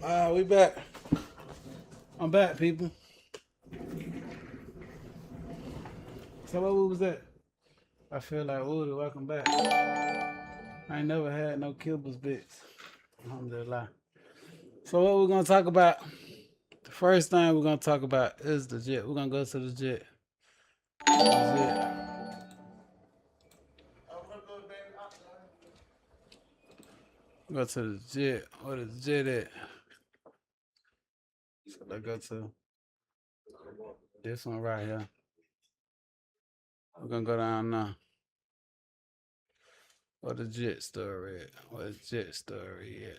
We back. I'm back, people. So what was that? I feel like Woody, welcome back. I ain't never had no kibbles bits. Alhamdulillah. So what we're gonna talk about? The first thing we're gonna talk about is the jet. We're gonna go to the jet. Go to the jet. Where the jet at? So let's go to this one right here. We're gonna go down now. Where the jet story at? Where the jet story at?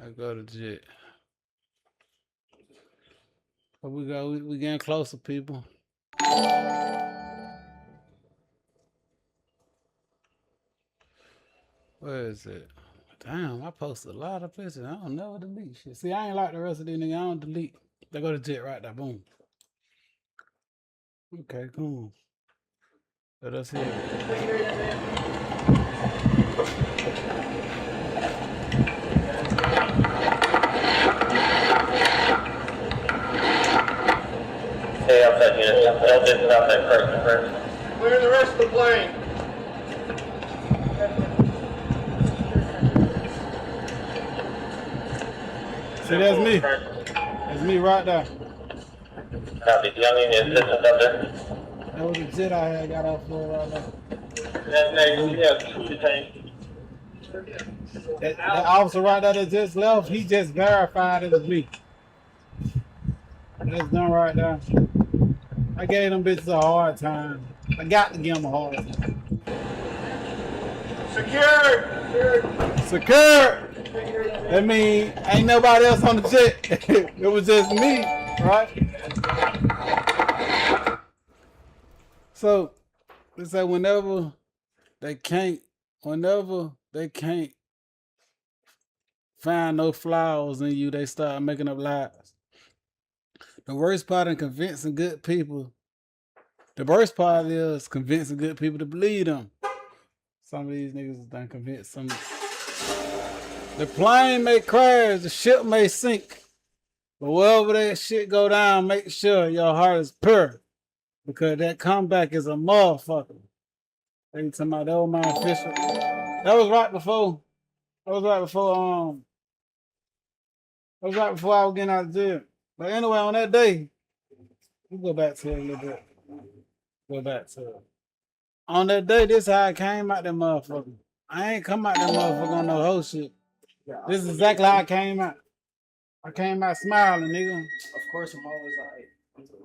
I go to jet. Here we go. We getting closer, people. Where is it? Damn, I posted a lot of pictures. I don't never delete shit. See, I ain't like the rest of these niggas. I don't delete. They go to jet right there. Boom. Okay, cool. Let us hear it. Hey, outside unit. Don't distance outside first. Clear the rest of the plane. See, that's me. That's me right there. Copy. Young Union assistance up there. That was the jet I had got off for right there. That officer right there that just left, he just verified it was me. That's done right there. I gave them bitches a hard time. I got to give them a hard time. Secure! That mean ain't nobody else on the jet. It was just me, right? So they say whenever they can't find no flaws in you, they start making up lies. The worst part in convincing good people, the worst part is convincing good people to believe them. Some of these niggas is done convinced some. The plane may crash, the ship may sink, but wherever that shit go down, make sure your heart is pure, because that comeback is a motherfucker. They talking about that was my official. That was right before. That was right before. That was right before I was getting out of jail. But anyway, on that day, we'll go back to it a little bit. Go back to it. On that day, this how I came out that motherfucker. I ain't come out that motherfucker on no whole shit. This is exactly how I came out. I came out smiling, nigga. Of course, I'm always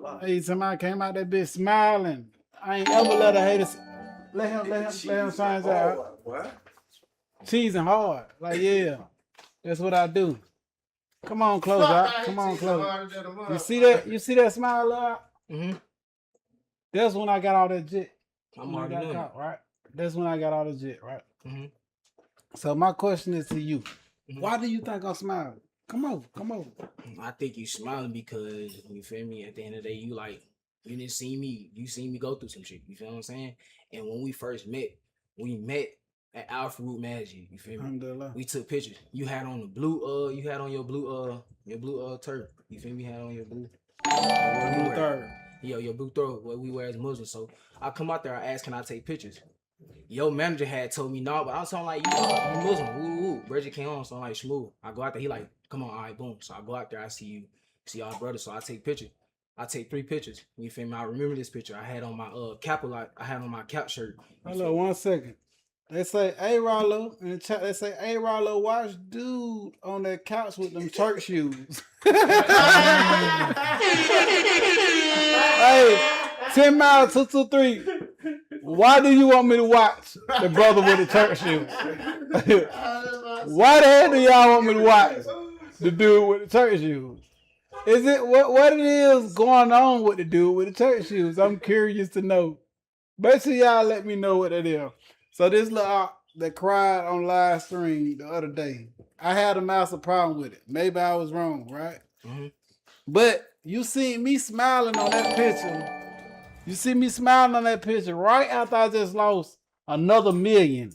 alright. Hey, somebody came out that bitch smiling. I ain't ever let a hater. Let him shine his out. What? Cheesing hard. Like, yeah. That's what I do. Come on, close out. Come on, close. You see that? You see that smile out? Mm-hmm. That's when I got all that jet. I'm already doing it. Right? That's when I got all the jet, right? Mm-hmm. So my question is to you. Mm-hmm. Why do you think I'm smiling? Come on. I think you smiling because, you feel me, at the end of the day, you didn't see me. You seen me go through some shit. You feel what I'm saying? And when we first met, at Alpha Root Magic. You feel me? Alhamdulillah. We took pictures. You had on your blue turf. You feel me? You had on your blue. Blue third. Yo, your blue throat, what we wear as Muslims. So I come out there, I asked, can I take pictures? Your manager had told me no, but I was talking like, you Muslim. Woo. Bridget came on, so I'm like, smooth. I go out there, he like, come on, all right, boom. So I go out there, I see y'all brothers, so I take pictures. I take 3 pictures. You feel me? I remember this picture. I had on my cap shirt. Hold on 1 second. They say, hey Ralo, in the chat, they say, hey Ralo, watch dude on that couch with them church shoes. Hey, 10 miles 223. Why do you want me to watch the brother with the church shoes? Why the hell do y'all want me to watch the dude with the church shoes? Is it what it is going on with the dude with the church shoes? I'm curious to know. Make sure y'all let me know what it is. So this little that cried on live stream the other day, I had a massive problem with it. Maybe I was wrong, right? Mm-hmm. But you see me smiling on that picture. You see me smiling on that picture right after I just lost another $1 million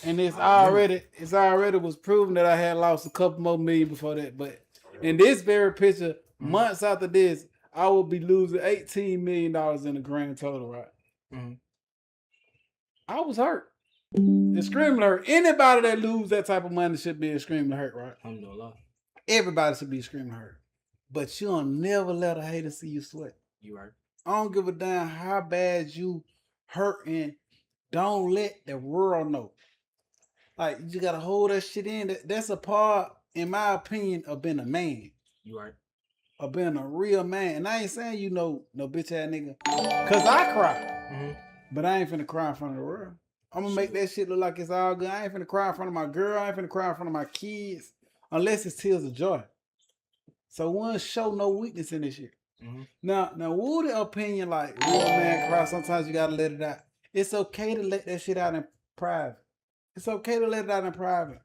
And it's already was proven that I had lost a couple more million before that. But in this very picture, months after this, I will be losing $18 million in the grand total, right? Mm-hmm. I was hurt. Extremely hurt. Anybody that lose that type of money should be extremely hurt, right? Alhamdulillah. Everybody should be extremely hurt. But you'll never let a hater see you sweat. You right. I don't give a damn how bad you hurting. Don't let the world know. Like, you gotta hold that shit in. That's a part, in my opinion, of being a man. You right. Of being a real man. And I ain't saying you know no bitch ass nigga. Cause I cry. Mm-hmm. But I ain't finna cry in front of the world. I'm gonna make that shit look like it's all good. I ain't finna cry in front of my girl. I ain't finna cry in front of my kids. Unless it's tears of joy. So one show no weakness in this shit. Mm-hmm. Now, woo the opinion like real man cry. Sometimes you gotta let it out. It's okay to let that shit out in private. It's okay to let it out in private.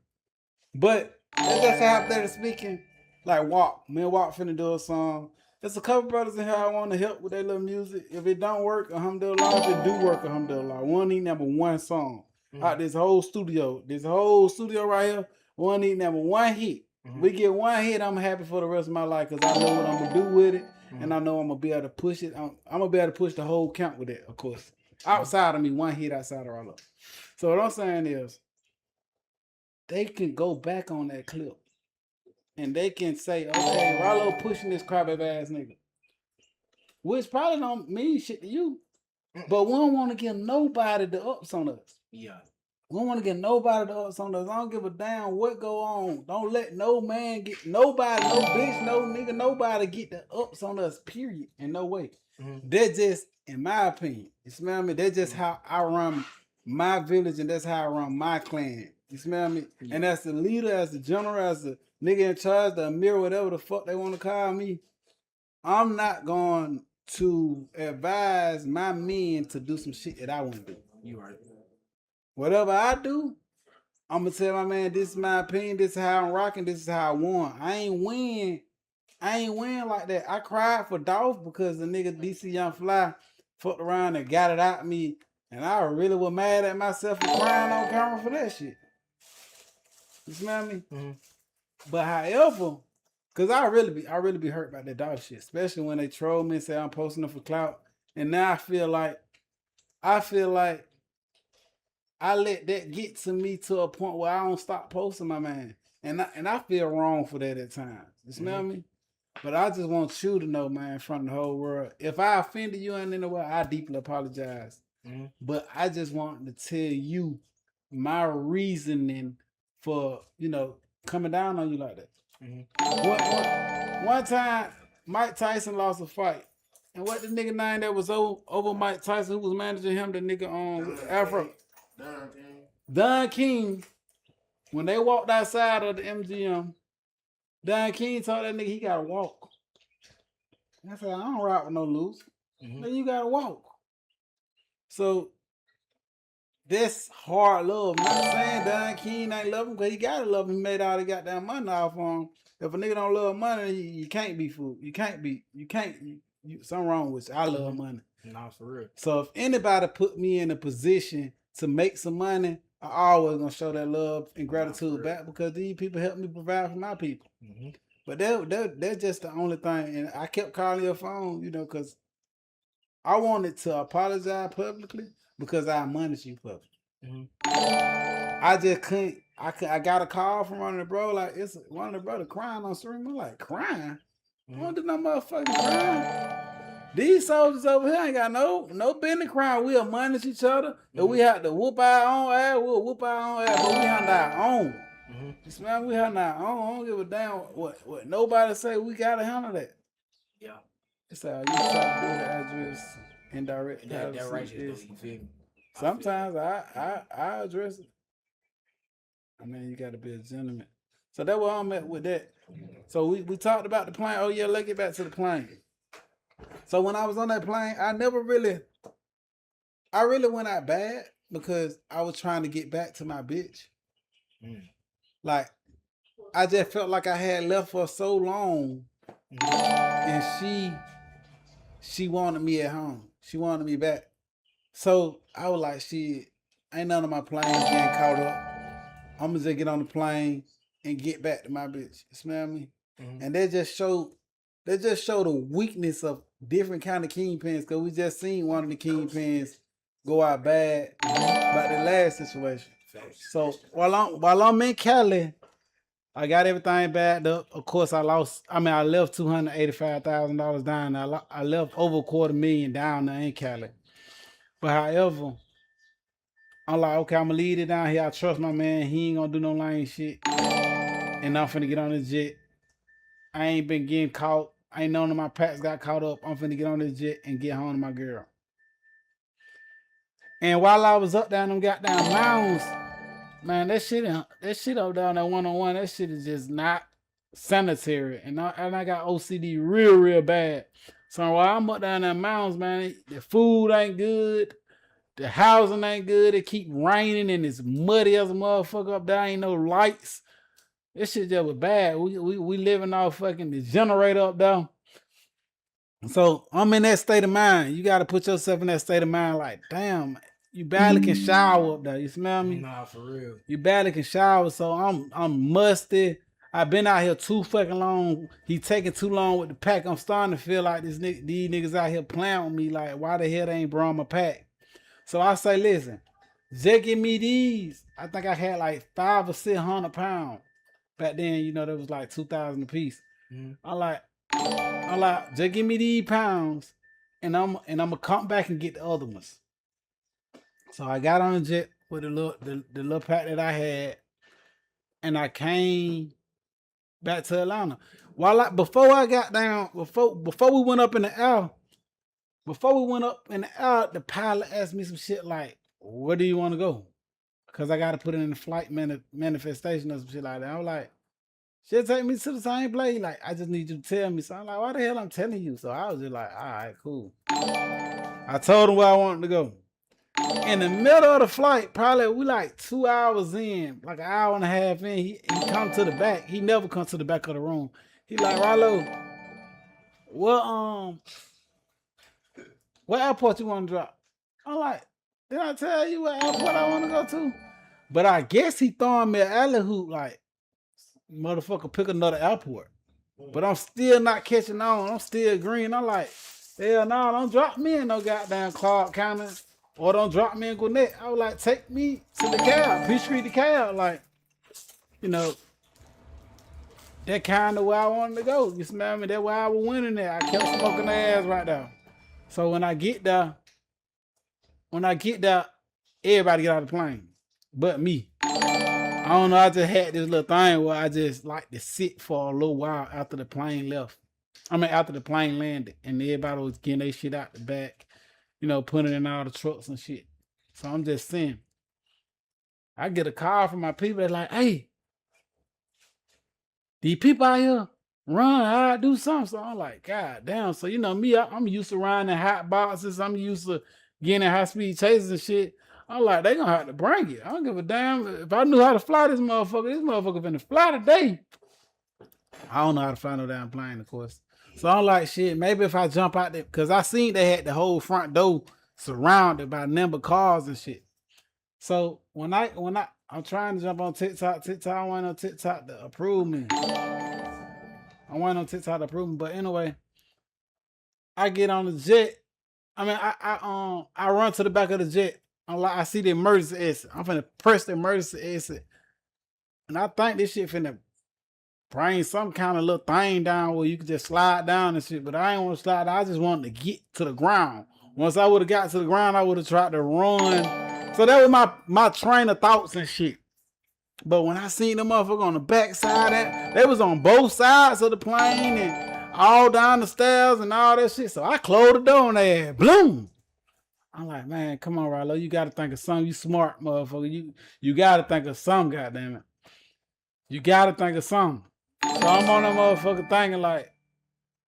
But that's just hypothetically speaking. Like Walk. Me and Walk finna do a song. There's a couple brothers in here I want to help with their little music. If it don't work, alhamdulillah. If it do work, alhamdulillah. One need number one song. Out this whole studio. This whole studio right here. One need number one hit. We get one hit, I'm happy for the rest of my life because I know what I'm gonna do with it. And I know I'm gonna be able to push it. I'm gonna be able to push the whole count with it, of course. Outside of me, one hit outside of Ralo. So what I'm saying is, they can go back on that clip. And they can say, okay, Ralo pushing this crybaby ass nigga. Which probably don't mean shit to you. But we don't want to give nobody the ups on us. Yeah. We don't want to get nobody the ups on us. I don't give a damn what go on. Don't let no man get nobody, no bitch, no nigga, nobody get the ups on us, period. In no way. That's just, in my opinion, you smell me? That's just how I run my village and that's how I run my clan. You smell me? And as the leader, as the general, as the nigga in charge, the Amir, whatever the fuck they want to call me, I'm not going to advise my men to do some shit that I want to do. You right. Whatever I do, I'm gonna tell my man, this is my opinion, this is how I'm rocking, this is how I won. I ain't win like that. I cried for Dolph because the nigga DC Young Fly fucked around and got it out of me. And I really was mad at myself for crying on camera for that shit. You smell me? But however, cause I really be hurt by that dog shit, especially when they troll me and say I'm posting them for clout. And now I feel like I let that get to me to a point where I don't stop posting my man. And I feel wrong for that at times. You smell me? But I just want you to know, man, in front of the whole world, if I offended you in any way, I deeply apologize. But I just want to tell you my reasoning for, coming down on you like that. One time, Mike Tyson lost a fight. And what the nigga name that was over Mike Tyson, who was managing him, the nigga on Afro? Don King, when they walked outside of the MGM, Don King told that nigga he gotta walk. I said, I don't rock with no loose. Then you gotta walk. So that's hard love. I'm not saying Don King ain't love him, because he gotta love him. He made all the goddamn money off on him. If a nigga don't love money, you can't be fooled. Something wrong with you. I love money. Nah, for real. So if anybody put me in a position to make some money, I always gonna show that love and gratitude back because these people help me provide for my people. But they're just the only thing. And I kept calling your phone, because I wanted to apologize publicly because I admonished you publicly. I just couldn't. I got a call from one of the bro, like it's one of the brothers crying on stream. I'm like, crying? I don't do no motherfucking crying. These soldiers over here ain't got no business crying. We admonish each other. If we have to whoop our own ass, we'll whoop our own ass, but we handle our own. You smell me? We handle our own. I don't give a damn what nobody say. We gotta handle that. Yeah. It's how you try to do the address indirect. That righteous though, you feel me? Sometimes I address it. I mean, you gotta be a gentleman. So that's where I'm at with that. So we talked about the plane. Oh yeah, let's get back to the plane. So when I was on that plane, I really went out bad because I was trying to get back to my bitch. Like, I just felt like I had left for so long, and she wanted me at home. She wanted me back. So I was like, shit, ain't none of my planes getting caught up. I'ma just get on the plane and get back to my bitch. You smell me? And they just show the weakness of different kind of kingpins, cause we just seen one of the kingpins go out bad about the last situation. So while I'm in Cali, I got everything backed up. Of course, I left $285,000 down there. I left over $250,000 down there in Cali. But however, I'm like, okay, I'm gonna leave it down here. I trust my man. He ain't gonna do no lame shit. And I'm finna get on this jet. I ain't been getting caught. I ain't none of my packs got caught up. I'm finna get on this jet and get home to my girl. And while I was up down them goddamn mountains, man, that shit up down that 101, that shit is just not sanitary. And I got OCD real bad. So while I'm up down that mountains, man, the food ain't good. The housing ain't good. It keep raining and it's muddy as a motherfucker up there. Ain't no lights. This shit just was bad. We living off fucking the generator up there. So I'm in that state of mind. You gotta put yourself in that state of mind like, damn, you barely can shower up there. You smell me? Nah, for real. You barely can shower. So I'm musty. I've been out here too fucking long. He taking too long with the pack. I'm starting to feel like these niggas out here playing with me. Like, why the hell they ain't brought my pack? So I say, listen, just give me these. I think I had like 500 or 600 pounds. Back then, you know, there was like 2,000 a piece. I'm like, just give me these pounds, and I'm gonna come back and get the other ones. So I got on the jet with the little pack that I had, and I came back to Atlanta. Before we went up in the air, the pilot asked me some shit like, "Where do you want to go?" Because I got to put it in the flight manifestation or some shit like that. I was like, she'll take me to the same place. Like, I just need you to tell me. So I'm like, why the hell I'm telling you? So I was just like, all right, cool. I told him where I wanted to go. In the middle of the flight, probably we like 2 hours in, like an hour and a half in, he come to the back. He never comes to the back of the room. He like, Ralo, what airport you want to drop? I'm like, did I tell you what airport I want to go to? But I guess he throwing me an alley hoop like, motherfucker, pick another airport. But I'm still not catching on. I'm still green. I'm like, hell no, don't drop me in no goddamn Clark County. Or don't drop me in Gwinnett. I was like, take me to the cab, Peachtree the cab. Like, you know, that kind of where I wanted to go. You smell me? That's why I was winning there. I kept smoking their ass right there. So when I get there, everybody get out of the plane. But me. I don't know, I just had this little thing where I just like to sit for a little while after the plane left. After the plane landed. And everybody was getting their shit out the back. You know, putting it in all the trucks and shit. So I'm just saying. I get a call from my people that's like, hey, these people out here run, I do something. So I'm like, God damn. So you know me, I'm used to riding in hot boxes. I'm used to getting in high-speed chases and shit. I'm like, they gonna have to bring it. I don't give a damn. If I knew how to fly this motherfucker finna fly today. I don't know how to fly no damn plane, of course. So I'm like, shit, maybe if I jump out there, because I seen they had the whole front door surrounded by number cars and shit. So when I'm trying to jump on TikTok, I went on TikTok to approve me. But anyway, I get on the jet. I run to the back of the jet. I see the emergency exit. I'm finna press the emergency exit. And I think this shit finna bring some kind of little thing down where you can just slide down and shit. But I ain't want to slide down. I just wanted to get to the ground. Once I would have got to the ground, I would have tried to run. So that was my train of thoughts and shit. But when I seen the motherfucker on the back side, they was on both sides of the plane and all down the stairs and all that shit. So I closed the door on their ass. Bloom. I'm like, man, come on, Ralo. You got to think of something. You smart, motherfucker. You got to think of something, goddammit. You got to think of something. So I'm on that motherfucker thinking like,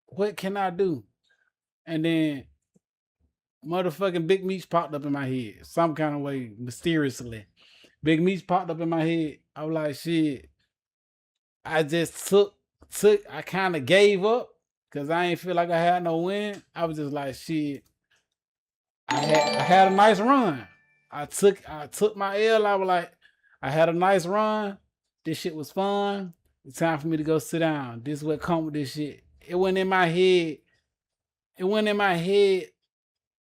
what can I do? And then motherfucking Big Meats popped up in my head. Some kind of way, mysteriously. Big Meats popped up in my head. I was like, shit. I just I kind of gave up because I ain't feel like I had no win. I was just like, shit. I had a nice run. I took my L. I was like, I had a nice run. This shit was fun. It's time for me to go sit down. This is what come with this shit. It went in my head. It went in my head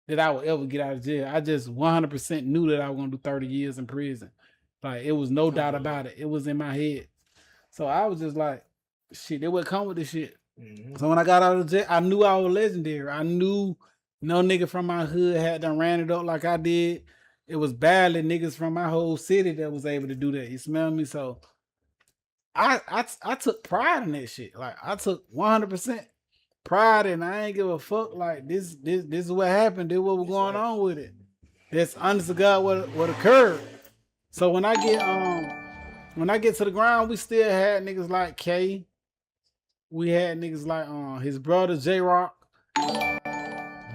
that I would ever get out of jail. I just 100% knew that I was gonna do 30 years in prison. Like it was no doubt about it. It was in my head. So I was just like, shit, it would come with this shit. So when I got out of jail, I knew I was legendary. I knew no nigga from my hood had done ran it up like I did. It was barely niggas from my whole city that was able to do that. You smell me? So I took pride in that shit. Like I took 100% pride and I ain't give a fuck. Like this is what happened. This what was going on with it. That's honest to God what occurred. So when I get to the ground, we still had niggas like K. We had niggas like his brother J Rock.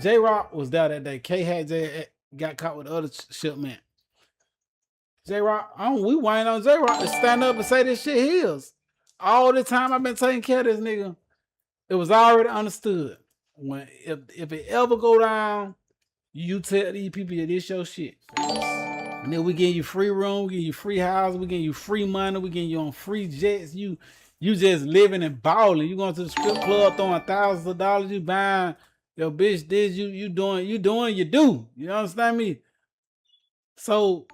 J Rock was there that day. K had got caught with the other shipment. J Rock, we waiting on J Rock to stand up and say this shit his. All the time I've been taking care of this nigga, it was already understood. When if it ever go down, you tell these people that this your shit. And then we give you free room, we give you free house, we give you free money, we give you on free jets. You just living and balling. You going to the strip club throwing thousands of dollars, you buying your bitch this, you doing you do. You understand me? So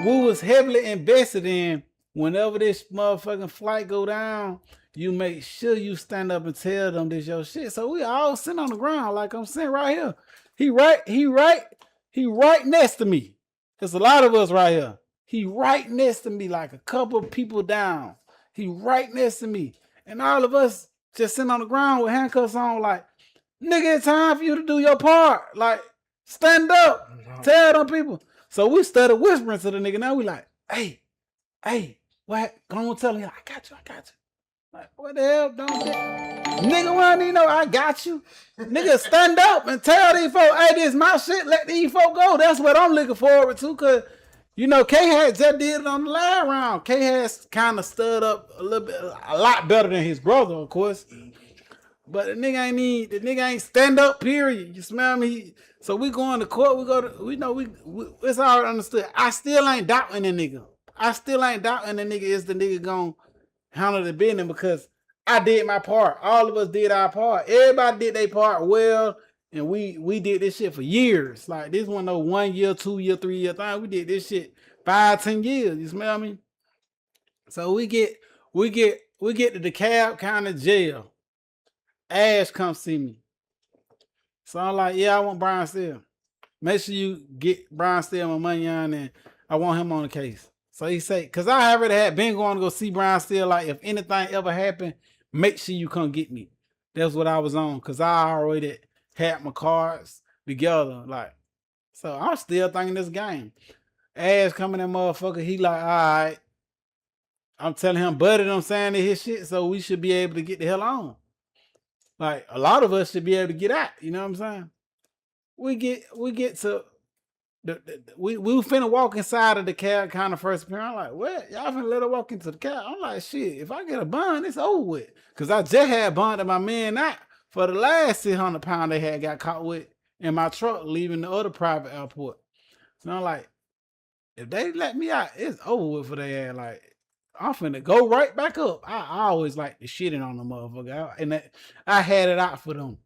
we was heavily invested in whenever this motherfucking flight go down, you make sure you stand up and tell them this your shit. So we all sitting on the ground like I'm sitting right here. He right next to me. There's a lot of us right here. He right next to me, like a couple of people down. He right next to me. And all of us just sitting on the ground with handcuffs on like, nigga, it's time for you to do your part. Like, stand up. Tell them people. So we started whispering to the nigga. Now we like, hey, what? Go on, tell him. I got you. Like, what the hell? Don't nigga, I need know I got you. Nigga, stand up and tell these folks, hey, this my shit. Let these folks go. That's what I'm looking forward to. Cause you know, K had just did it on the last round. K has kind of stood up a little bit, a lot better than his brother, of course. But the nigga ain't stand up, period. You smell me? So we going to court, it's already understood. I still ain't doubting the nigga. Is the nigga gonna handle the business because I did my part. All of us did our part. Everybody did their part well, and we did this shit for years. Like this wasn't no 1 year, 2 year, 3 year thing. We did this shit 5, 10 years. You smell me? So we get to the DeKalb County jail. Ash come see me. So I'm like, yeah, I want Brian Steele. Make sure you get Brian Steele my money on, and I want him on the case. So he say, because I already had been going to go see Brian Steele, like if anything ever happened, make sure you come get me. That's what I was on, because I already had my cards together. Like, so I'm still thinking this game. Ash coming that motherfucker, he like, all right. I'm telling him, buddy, I'm saying to his shit, so we should be able to get the hell on. Like a lot of us should be able to get out. You know what I'm saying? We get to we finna walk inside of the cab kind of first appearance. I'm like, what? Y'all finna let her walk into the cab? I'm like, shit, if I get a bond, it's over with. Cause I just had bonded my man out for the last 600 pounds they had got caught with in my truck leaving the other private airport. So I'm like, if they let me out, it's over with for their ass. Like, I'm finna go right back up. I always like the shitting on the motherfucker. I had it out for them.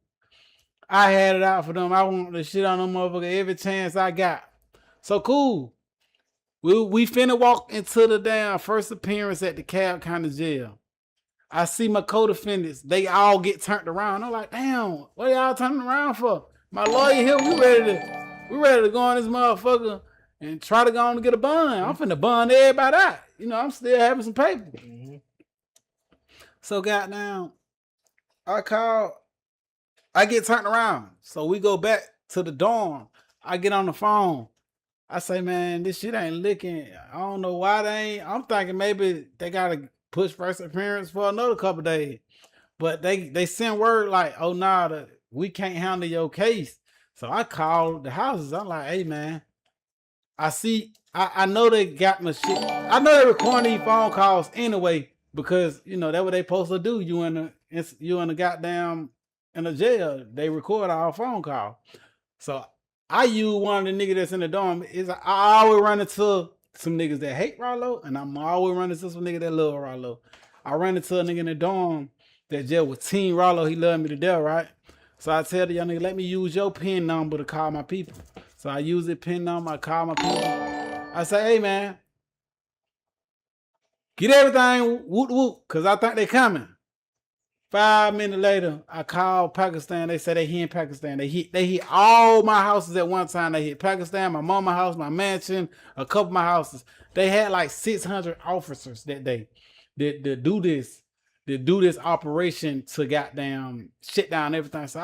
I want the shit on them motherfucker every chance I got. So cool. We finna walk into the damn first appearance at the DeKalb County Jail. I see my co-defendants. They all get turned around. I'm like, damn, what y'all turning around for? My lawyer here, we ready to go on this motherfucker and try to go on and get a bond. I'm finna bond everybody out. You know, I'm still having some paper. Mm-hmm. So goddamn, I get turned around. So we go back to the dorm. I get on the phone. I say, man, this shit ain't licking. I don't know why they ain't. I'm thinking maybe they gotta push first appearance for another couple days. But they send word like, oh nah, we can't handle your case. So I called the houses. I'm like, hey man, I know they got my shit. I know they recording these phone calls anyway, because you know that's what they supposed to do. You in the goddamn in the jail, they record our phone call. So I use one of the niggas that's in the dorm. I always run into some niggas that hate Ralo, and I'm always running into some niggas that love Ralo. I run into a nigga in the dorm that just was Team Ralo. He loved me to death, right? So I tell the young nigga, let me use your PIN number to call my people. So I use the PIN number, I call my people. I say, hey man, get everything whoop whoop, cause I think they coming. 5 minutes later, I called Pakistan. They said they hit in Pakistan. They hit all my houses at one time. They hit Pakistan, my mama house, my mansion, a couple of my houses. They had like 600 officers that day that do this operation to goddamn shut down everything. So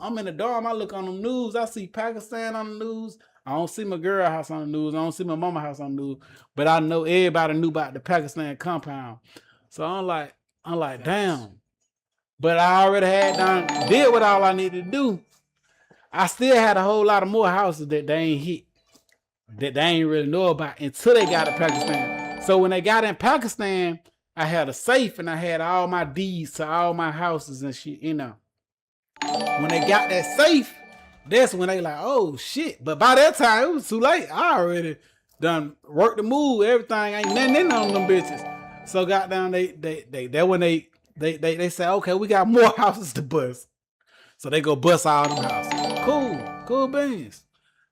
I'm in the dorm. I look on the news. I see Pakistan on the news. I don't see my girl house on the news. I don't see my mama house on the news. But I know everybody knew about the Pakistan compound. So I'm like, damn. But I already did what all I needed to do. I still had a whole lot of more houses that they ain't hit, that they ain't really know about until they got to Pakistan. So when they got in Pakistan, I had a safe and I had all my deeds to all my houses and shit, you know. When they got that safe, that's when they like, oh shit. But by that time, it was too late. I already done worked the move, everything, ain't nothing in on them bitches. So goddamn, they say, okay, we got more houses to bust. So they go bust all them houses. Cool beans.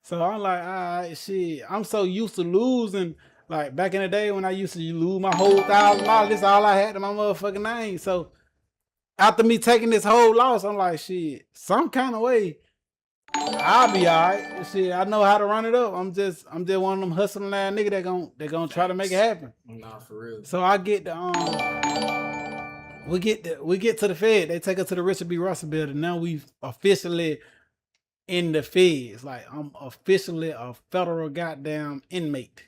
So I'm like, all right, shit. I'm so used to losing. Like back in the day when I used to lose my whole $1,000, this all I had to my motherfucking name. So after me taking this whole loss, I'm like, shit, some kind of way, I'll be all right. Shit, I know how to run it up. I'm just one of them hustling ass nigga that gonna try to make it happen. Nah, for real. So I get we get to the Fed. They take us to the Richard B. Russell building. Now we officially in the feds. Like I'm officially a federal goddamn inmate.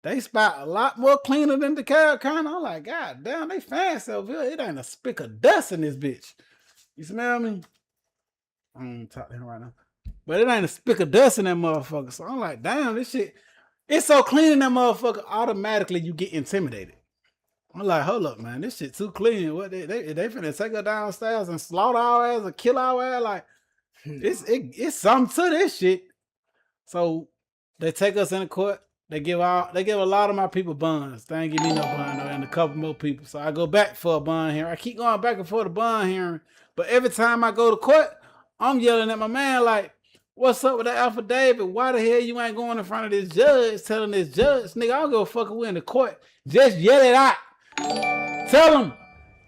They spot a lot more cleaner than the Carroll County. I'm like, god damn, they fancy over here. It ain't a speck of dust in this bitch. You smell me? I don't talk to him right now. But it ain't a speck of dust in that motherfucker. So I'm like, damn, this shit. It's so clean in that motherfucker. Automatically you get intimidated. I'm like, hold up, man. This shit too clean. What they finna take her downstairs and slaughter our ass or kill our ass? Like, it's something to this shit. So they take us in the court. They give a lot of my people bonds. They ain't give me no bond though, and a couple more people. So I go back for a bond hearing. I keep going back and forth to bond hearing. But every time I go to court, I'm yelling at my man like, what's up with that affidavit? Why the hell you ain't going in front of this judge telling this judge, nigga, I don't give a fuck if we in the court. Just yell it out. Tell him,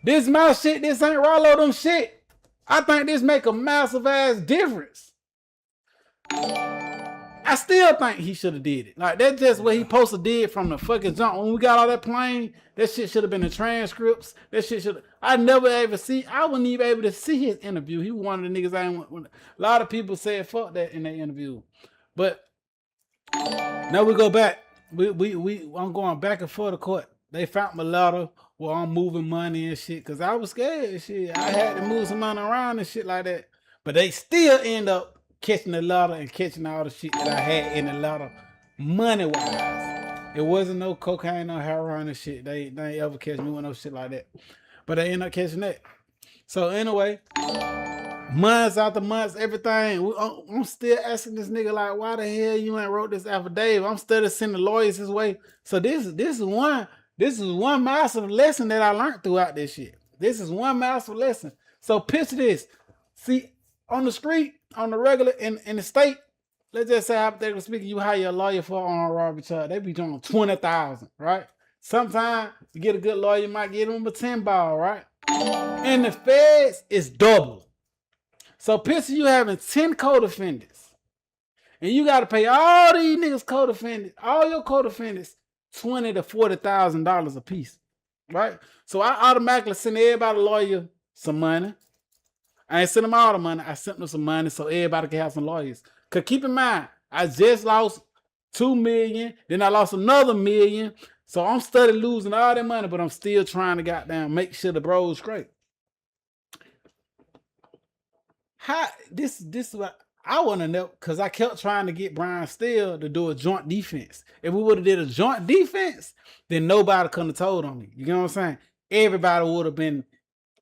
this my shit, this ain't Ralo them shit. I think this make a massive ass difference. I still think he should have did it. Like, that's just what he supposed to did from the fucking jump. When we got all that plane, that shit should have been the transcripts. That shit should I wouldn't even able to see his interview. He was one of the niggas a lot of people said fuck that in their interview. But now we go back. I'm going back and forth to court. They found my letter where I'm moving money and shit. Cause I was scared. Shit. I had to move some money around and shit like that. But they still end up catching the letter and catching all the shit that I had in the letter, money wise. It wasn't no cocaine or heroin and shit. They ain't ever catch me with no shit like that. But they end up catching that. So anyway, months after months, everything. I'm still asking this nigga like, why the hell you ain't wrote this affidavit? I'm still sending lawyers his way. So this is one massive lesson that I learned throughout this shit. This is one massive lesson. So picture this. See, on the street, on the regular, in the state, let's just say hypothetically speaking, you hire a lawyer for an armed robbery charge. They be doing 20,000, right? Sometimes you get a good lawyer, you might get them a 10 ball, right? In the feds, it's double. So picture you having 10 co-defendants, and you got to pay all these niggas co-defendants, all your co-defendants, $20,000 to $40,000 a piece, right? So I automatically send everybody a lawyer some money. I ain't send them all the money. I sent them some money so everybody can have some lawyers. Cause keep in mind, I just lost $2 million, then I lost another $1 million. So I'm steady losing all that money, but I'm still trying to goddamn make sure the bros straight. How this is what I want to know, because I kept trying to get Brian Steele to do a joint defense. If we would have did a joint defense, then nobody couldn't have told on me. You know what I'm saying? Everybody would have been,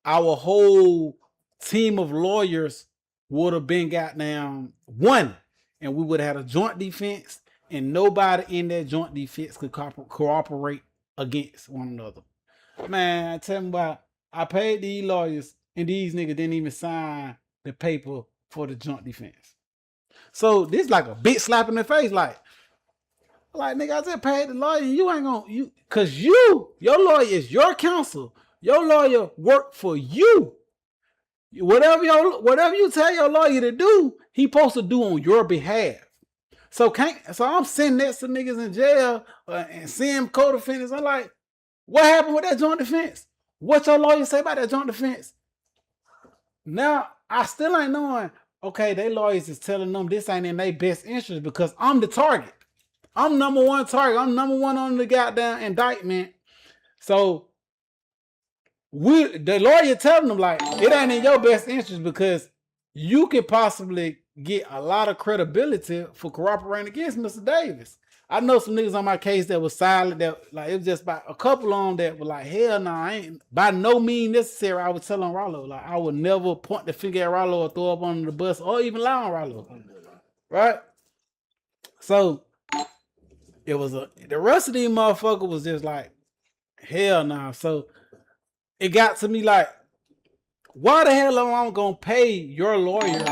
our whole team of lawyers would have been goddamn one, and we would have had a joint defense, and nobody in that joint defense could cooperate against one another. Man, tell me about, I paid these lawyers, and these niggas didn't even sign the paper for the joint defense. So this like a bitch slap in the face, like nigga, I just paid the lawyer, and you ain't gonna, cause your lawyer is your counsel. Your lawyer work for you. Whatever you tell your lawyer to do, he supposed to do on your behalf. So I'm sitting next to niggas in jail and seeing co-defendants. I'm like, what happened with that joint defense? What your lawyer say about that joint defense? Now I still ain't knowing. Okay, they lawyers is telling them this ain't in their best interest because I'm the target. I'm number one target. I'm number one on the goddamn indictment. So the lawyer telling them like it ain't in your best interest because you could possibly get a lot of credibility for cooperating against Mr. Davis. I know some niggas on my case that was silent, that like it was just about a couple of them that were like, hell no, I ain't by no means necessary. I was telling Ralo, like I would never point the finger at Ralo or throw up on the bus or even lie on Ralo. Right? So it was the rest of these motherfuckers was just like, hell no. So it got to me like, why the hell am I gonna pay your lawyer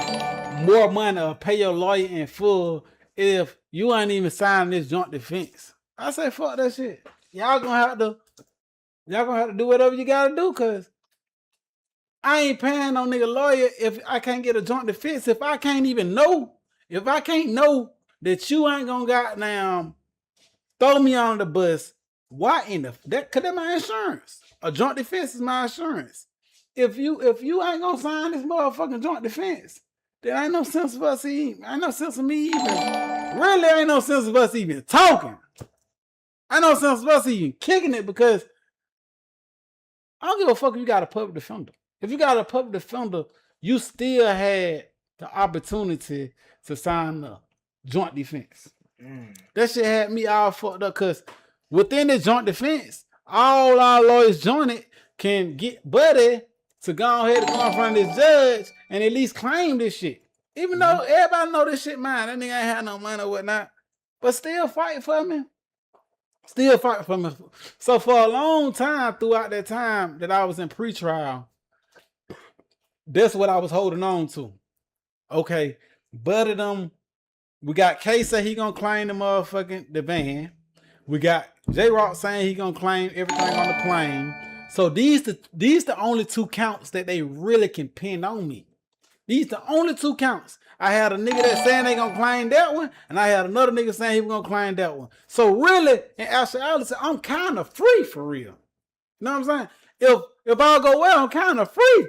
more money or pay your lawyer in full if you ain't even signing this joint defense? I say fuck that shit. Y'all gonna have to do whatever you gotta do, cause I ain't paying no nigga lawyer if I can't get a joint defense. If I can't know that you ain't gonna goddamn throw me on the bus, why in the that? Cause that's my insurance. A joint defense is my insurance. If you ain't gonna sign this motherfucking joint defense, then ain't no sense of us even. Ain't no sense of me even. Really, ain't no sense of us even talking. Ain't no sense of us even kicking it because I don't give a fuck if you got a public defender. If you got a public defender, you still had the opportunity to sign the joint defense. That shit had me all fucked up because within the joint defense, all our lawyers jointed can get Buddy to go ahead and go in front of this judge and at least claim this shit. Even though everybody know this shit mine, that nigga ain't had no money or whatnot, but still fighting for me. Still fighting for me. So for a long time, throughout that time that I was in pretrial, that's what I was holding on to. Okay, Buddy them, we got K say he gonna claim the van. We got J-Rock saying he gonna claim everything on the plane. So these the only two counts that they really can pin on me. These the only two counts. I had a nigga that saying they gonna claim that one, and I had another nigga saying he was gonna claim that one. So really, in actuality, I'm kind of free for real. You know what I'm saying? If all go well, I'm kind of free.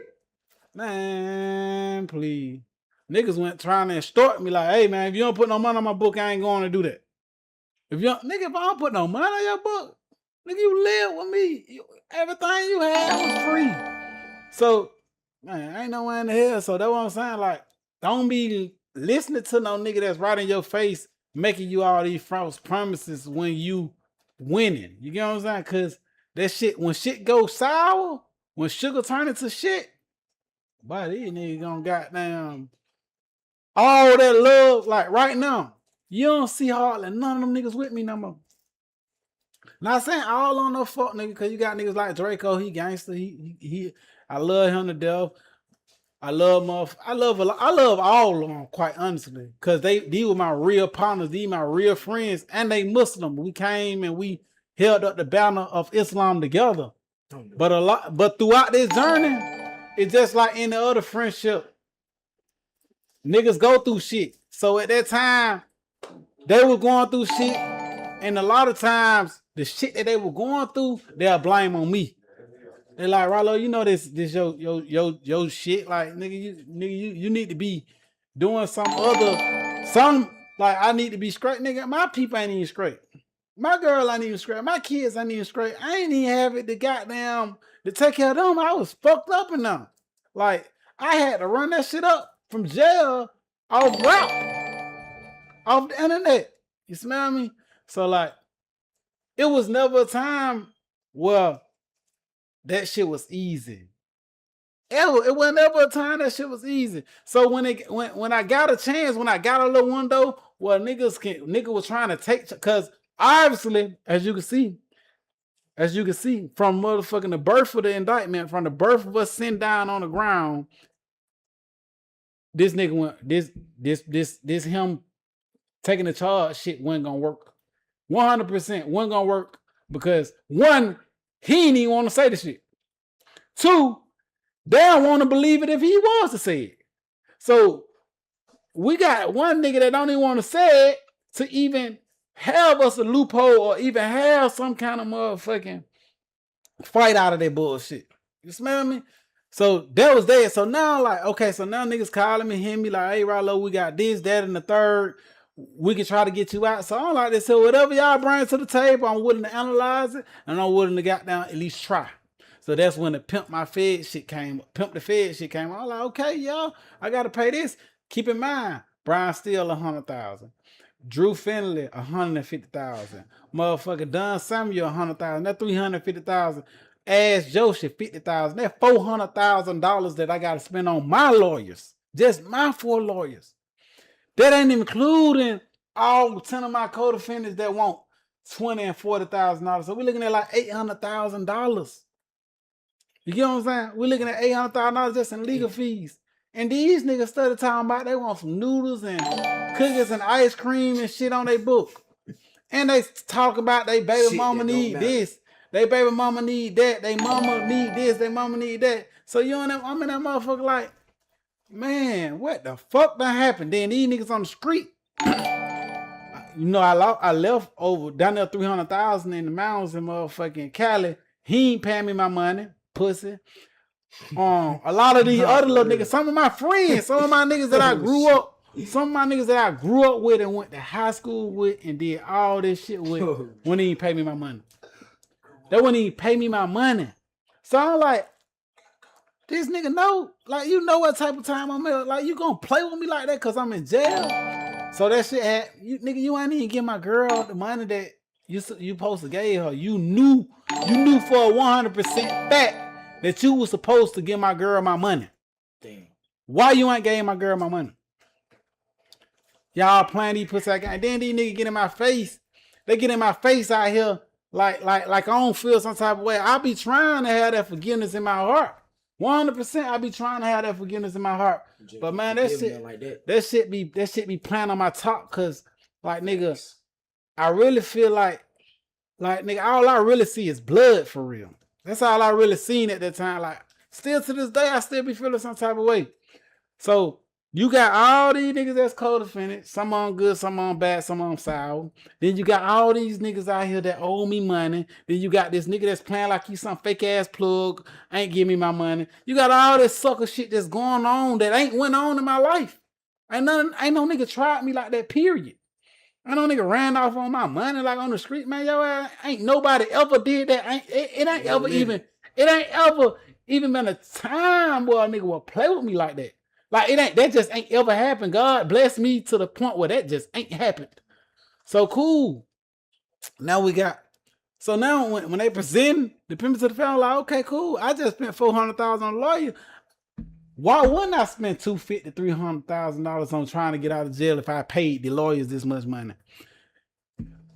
Man, please. Niggas went trying to extort me like, hey man, if you don't put no money on my book, I ain't going to do that. If I don't put no money on your book, nigga, you live with me. Everything you had was free. So, man, ain't no way in the hell. So that's what I'm saying. Like, don't be listening to no nigga that's right in your face, making you all these false promises when you winning. You get what I'm saying? Cause that shit, when shit goes sour, when sugar turn into shit, boy, these niggas gonna goddamn all that love. Like right now, you don't see hardly none of them niggas with me no more. Not saying all on no fuck nigga, cause you got niggas like Draco, he gangster, he I love him to death. I love all of them, quite honestly, cause these were my real partners, these my real friends, and they Muslim. We came and we held up the banner of Islam together. But throughout this journey, it's just like any other friendship. Niggas go through shit. So at that time, they were going through shit, and a lot of times the shit that they were going through, they'll blame on me. They're like, Ralo, you know this your shit. Like, nigga, you need to be doing some like I need to be straight. Nigga, my people ain't even straight. My girl ain't even straight. My kids ain't even straight. I ain't even have it to take care of them. I was fucked up in them. Like, I had to run that shit up from jail off the internet. You smell me? So like, it was never a time where that shit was easy. Ever. It wasn't ever a time that shit was easy. So when I got a chance, when I got a little window, well, nigga was trying to take, because obviously, as you can see, from motherfucking the birth of the indictment, from the birth of us sitting down on the ground, this nigga went, this him taking the charge shit wasn't gonna work. 100% wasn't gonna work because one, he didn't even want to say the shit. Two, they don't want to believe it if he was to say it. So we got one nigga that don't even want to say it to even have us a loophole or even have some kind of motherfucking fight out of that bullshit. You smell me? So that was that. So now, like, okay, so now niggas calling me, hitting me like, hey, Ralo, we got this, that, and the third. We can try to get you out. So I'm like this. So whatever y'all bring to the table, I'm willing to analyze it, and I'm willing to goddamn at least try. So that's when the pimp the fed shit came. I'm like, okay, y'all, I gotta pay this. Keep in mind, Brian Steele 100,000. Drew Finley 150,000. Motherfucker Don Samuel 100,000. That 350,000. Ass Joshi 50,000. That $400,000 that I gotta spend on my lawyers. Just my 4 lawyers. That ain't including all 10 of my co-defendants that want $20,000 and $40,000. So we're looking at like $800,000. You get what I'm saying? We're looking at $800,000 just in legal fees. And these niggas started talking about they want some noodles and cookies and ice cream and shit on their book. And they talk about they baby Shit mama that don't need matter. this. They baby mama need that. They mama need this. They mama need that. So you know, I'm in that motherfucker like, man, what the fuck done happened? Then these niggas on the street. You know, I left over down there 300,000 in the mountains in motherfucking Cali. He ain't paying me my money, pussy. A lot of these other little niggas, some of my friends, some of my niggas that I grew up, with and went to high school with and did all this shit with, wouldn't even pay me my money. They wouldn't even pay me my money. So I'm like, this nigga know, like, you know what type of time I'm in. Like, you gonna play with me like that because I'm in jail? So that shit had, you ain't even give my girl the money that you supposed to give her. You knew for a 100% fact that you was supposed to give my girl my money. Damn. Why you ain't gave my girl my money? Y'all playing these pussy games. And then these niggas get in my face. They get in my face out here like I don't feel some type of way. I be trying to have that forgiveness in my heart. 100% I be trying to have that forgiveness in my heart. But man, that shit be playing on my top, cause like nigga, I really feel like nigga, all I really see is blood for real. That's all I really seen at that time. Like, still to this day, I still be feeling some type of way. So you got all these niggas that's co-defendants. Some on good, some on bad, some on sour. Then you got all these niggas out here that owe me money. Then you got this nigga that's playing like he's some fake ass plug, ain't give me my money. You got all this sucker shit that's going on that ain't went on in my life. Ain't no nigga tried me like that, period. Ain't no nigga ran off on my money like on the street, man. Yo, ain't nobody ever did that. It ain't ever even been a time where a nigga will play with me like that. Like, that just ain't ever happened. God bless me to the point where that just ain't happened. So cool. Now when they present the people to the family, like, okay, cool. I just spent $400,000 on a lawyer. Why wouldn't I spend $250,000, $300,000 on trying to get out of jail if I paid the lawyers this much money?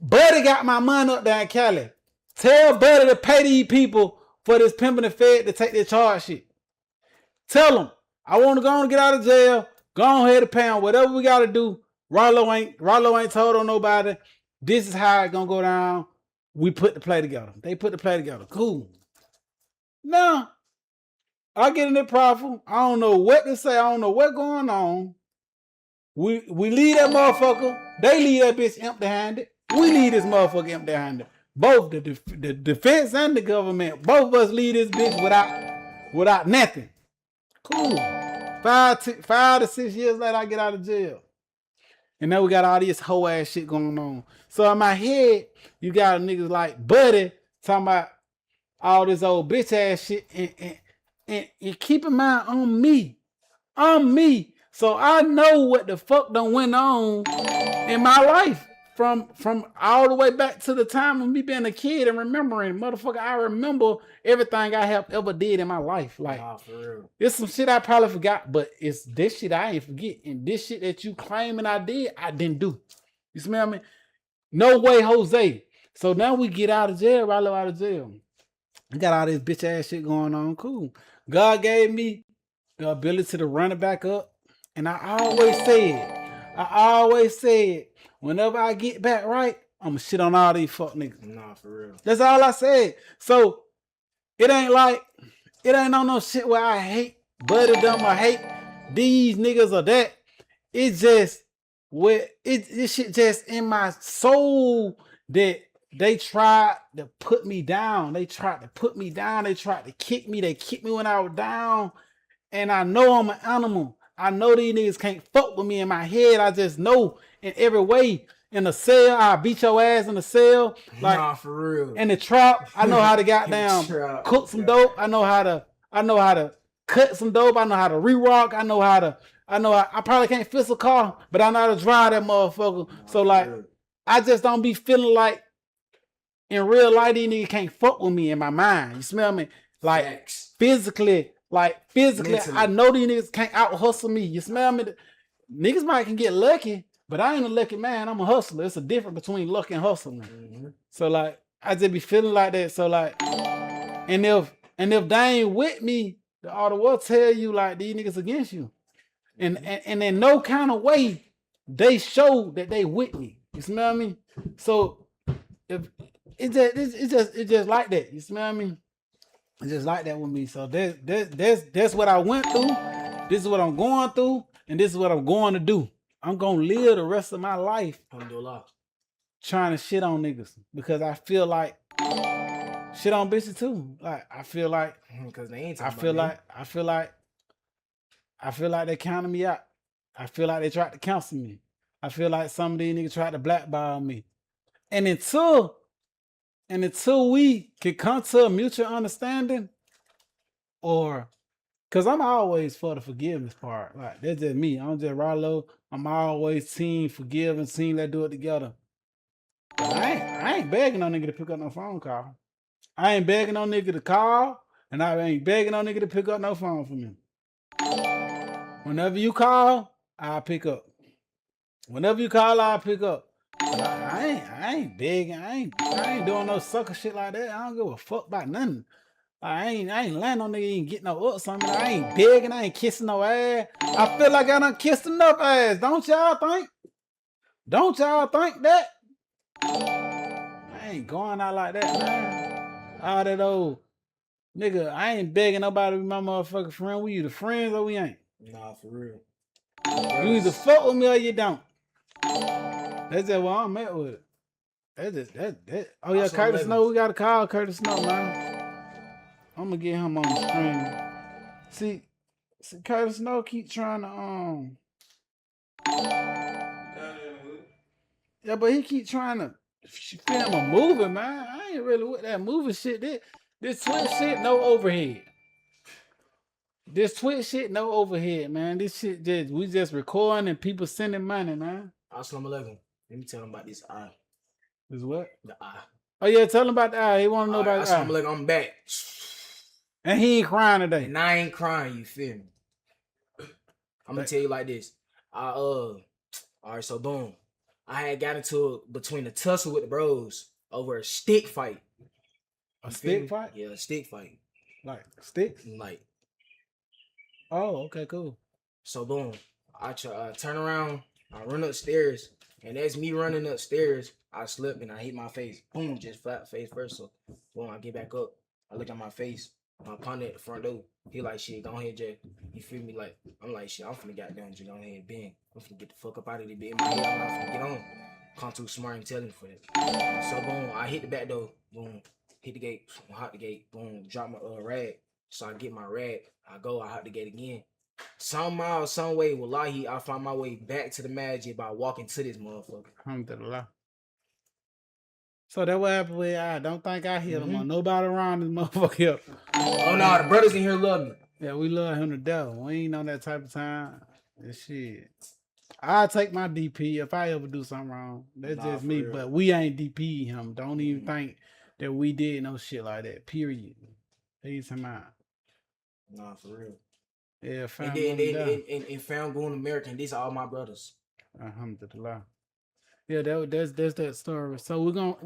Buddy got my money up there in Cali. Tell Buddy to pay these people for this pimping the Fed to take their charge shit. Tell them, I want to go on and get out of jail. Go ahead and pay them whatever we got to do. Ralo ain't told on nobody. This is how it's going to go down. We put the play together. They put the play together. Cool. Now, I get in the profile. I don't know what to say. I don't know what's going on. We leave that motherfucker. They leave that bitch empty-handed. We leave this motherfucker empty-handed. Both the defense and the government, both of us leave this bitch without nothing. Cool. 5 to 6 years later, I get out of jail. And now we got all this whole ass shit going on. So in my head, you got niggas like Buddy talking about all this old bitch ass shit. And keep in mind, on me. So I know what the fuck done went on in my life. from all the way back to the time of me being a kid and remembering, motherfucker, I remember everything I have ever did in my life. Like, Nah, for real. it's some shit I probably forgot, but it's this shit I ain't forget. And this shit that you claiming I didn't do. You smell me? No way, Jose. So now we get out of jail, Ralo out of jail. I got all this bitch ass shit going on. Cool. God gave me the ability to run it back up. And I always said, whenever I get back right, I'ma shit on all these fuck niggas. Nah, for real. That's all I said. So it ain't on no shit where I hate Buddy them or hate these niggas or that. It's just where this shit just in my soul that they tried to put me down. They tried to put me down. They tried to kick me. They kicked me when I was down. And I know I'm an animal. I know these niggas can't fuck with me in my head. I just know in every way. In the cell, I beat your ass in the cell. Like, nah, for real. In the trap, I know how to goddamn cook some dope. I know how to cut some dope. I know how to re-rock. I probably can't fix a car, but I know how to drive that motherfucker. So like, I just don't be feeling like in real life these niggas can't fuck with me in my mind. You smell me? Like Facts. physically, Mentally. I know these niggas can't out hustle me. You smell me? Niggas might can get lucky, but I ain't a lucky man. I'm a hustler. It's a difference between luck and hustling. Mm-hmm. So like, I just be feeling like that. So like, and if they ain't with me, the auto will tell you like these niggas against you. And in no kind of way they show that they with me. You smell me? So if it's just like that. You smell me? It's just like that with me. So that's what I went through. This is what I'm going through, and this is what I'm going to do. I'm gonna live the rest of my life trying to shit on niggas because I feel like shit on bitches too. Like I feel like because they ain't. I feel like they counted me out. I feel like they tried to cancel me. I feel like some of these niggas tried to blackball me. And until we can come to a mutual understanding, or because I'm always for the forgiveness part. Like that's just me. I'm just Ralo. I'm always team forgive and team let's do it together. But I ain't begging no nigga to pick up no phone call. I ain't begging no nigga to call, and I ain't begging no nigga to pick up no phone from me. Whenever you call, I'll pick up. Whenever you call, I'll pick up. But I ain't begging. I ain't doing no sucker shit like that. I don't give a fuck about nothing. I ain't letting no nigga even get no up something. I ain't begging. I ain't kissing no ass. I feel like I done kissed enough ass. Don't y'all think? Don't y'all think that? I ain't going out like that, man. All that old nigga. I ain't begging nobody to be my motherfucking friend. We either friends or we ain't. Nah, for real. You either fuck with me or you don't. That's just what I'm at with it. That. Oh yeah, Curtis Snow. We gotta call Curtis Snow, man. I'm gonna get him on the screen. See, Curtis Snow keep trying to yeah, but he keep trying to film a movie, man. I ain't really with that movie shit. This Twitch shit, no overhead. This Twitch shit, no overhead, man. This shit we just recording and people sending money, man. Assalamu alaikum. Let me tell him about this eye. This what? The eye. Oh yeah, tell him about the eye. He want to know about the eye. Assalamu alaikum. I'm back. And he ain't crying today. And I ain't crying. You feel me? I'm gonna tell you like this. All right. So boom, I had got into it between a tussle with the bros over a stick fight. A stick fight? Yeah, a stick fight. Like sticks? Like. Oh, okay, cool. So boom, I turn around, I run upstairs, and as me running upstairs, I slip and I hit my face. Boom, just flat face first. So boom, I get back up. I look at my face. My partner at the front door. He like, shit, go ahead, Jay. You feel me? Like, I'm like, shit, I'm finna goddamn just go ahead and bang. I'm finna get the fuck up out of this bit in my head. I'm not finna get on. Come too smart and tell him for that. So boom, I hit the back door. Boom, hit the gate. Hot the gate. Boom, drop my rag. So I get my rag. I hot the gate again. Somehow, some way, wallahi, I find my way back to the magic by walking to this motherfucker. Alhamdulillah. So that what happened with I don't think I hit him on nobody around this motherfucker. Oh no, the brothers in here love me. Yeah, we love him to death. We ain't on that type of time. That shit. I'll take my DP if I ever do something wrong. That's Nah, just for me. real. But we ain't DP him. Don't even think that we did no shit like that. Period. He's him out. Nah, for real. Yeah, And fam. then on the down. and found going American. These are all my brothers. Alhamdulillah. Yeah, that's that story. So we're gonna